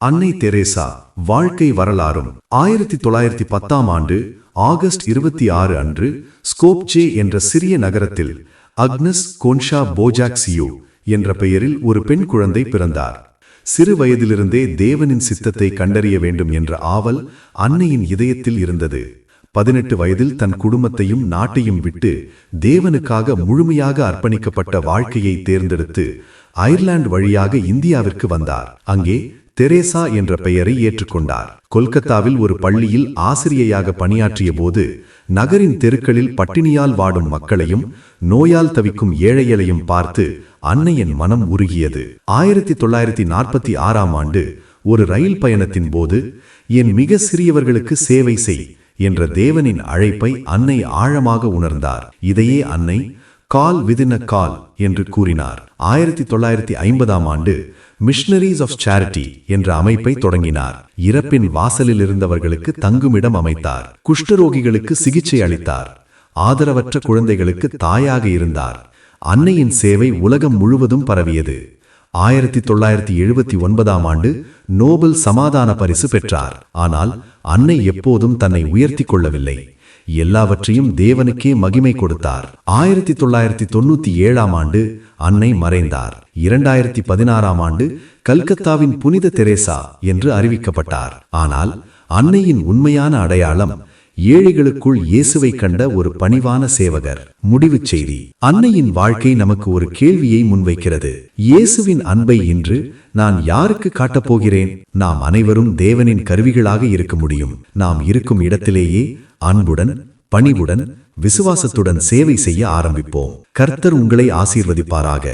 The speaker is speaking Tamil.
அன்னை தெரேசா வாழ்க்கை வரலாறும் 1910ஆம் ஆண்டு ஆகஸ்ட் 26 அன்று ஸ்கோப்ஜே என்ற சிறிய நகரத்தில் அக்னஸ் கோன்ஷா போஜாக்சியோ என்ற பெயரில் ஒரு பெண் குழந்தை பிறந்தார். சிறு வயதிலிருந்தே தேவனின் சித்தத்தை கண்டறிய வேண்டும் என்ற ஆவல் அன்னையின் இதயத்தில் இருந்தது. 18 வயதில் தன் குடும்பத்தையும் நாட்டையும் விட்டு தேவனுக்காக முழுமையாக அர்ப்பணிக்கப்பட்ட வாழ்க்கையை தேர்ந்தெடுத்து அயர்லாந்து வழியாக இந்தியாவிற்கு வந்தார். அங்கே தெரேசா என்ற பெயரை ஏற்றுக்கொண்டார். கொல்கத்தாவில் ஒரு பள்ளியில் ஆசிரியையாக பணியாற்றிய போது நகரின் தெருக்களில் பட்டினியால் வாடும் மக்களையும் நோயால் தவிக்கும் ஏழைகளையும் பார்த்து அன்னையின் மனம் உருகியது. 1946ஆம் ஆண்டு ஒரு ரயில் பயணத்தின் போது என் மிக சிறியவர்களுக்கு சேவை செய் என்ற தேவனின் அழைப்பை அன்னை ஆழமாக உணர்ந்தார். இதையே அன்னை கால் விதின் அ கால் என்று கூறினார். 1950ஆம் ஆண்டு மிஷனரிஸ் ஆஃப் சேரிட்டி என்ற அமைப்பை தொடங்கினார். இறப்பின் வாசலில் இருந்தவர்களுக்கு தங்குமிடம் அமைத்தார். குஷ்டரோகிகளுக்கு சிகிச்சை அளித்தார். ஆதரவற்ற குழந்தைகளுக்கு தாயாக இருந்தார். அன்னையின் சேவை உலகம் முழுவதும் பரவியது. 1979ஆம் ஆண்டு நோபல் சமாதான பரிசு பெற்றார். ஆனால் அன்னை எப்போதும் தன்னை உயர்த்தி கொள்ளவில்லை. எல்லாவற்றையும் தேவனுக்கே மகிமை கொடுத்தார். 1997ஆம் ஆண்டு அன்னை மறைந்தார். 2016ஆம் ஆண்டு கல்கத்தாவின் புனித தெரேசா என்று அறிவிக்கப்பட்டார். ஆனால் அன்னையின் உண்மையான அடையாளம் ஏழைகளுக்குள் இயேசுவை கண்ட ஒரு பணிவான சேவகர். முடிவுச் செய்தி: அன்னையின் வாழ்க்கை நமக்கு ஒரு கேள்வியை முன்வைக்கிறது. இயேசுவின் அன்பை இன்று நான் யாருக்கு காட்டப்போகிறேன்? நாம் அனைவரும் தேவனின் கருவிகளாக இருக்க முடியும். நாம் இருக்கும் இடத்திலேயே அன்புடன், பணிவுடன், விசுவாசத்துடன் சேவை செய்ய ஆரம்பிப்போம். கர்த்தர் உங்களை ஆசீர்வதிப்பாராக.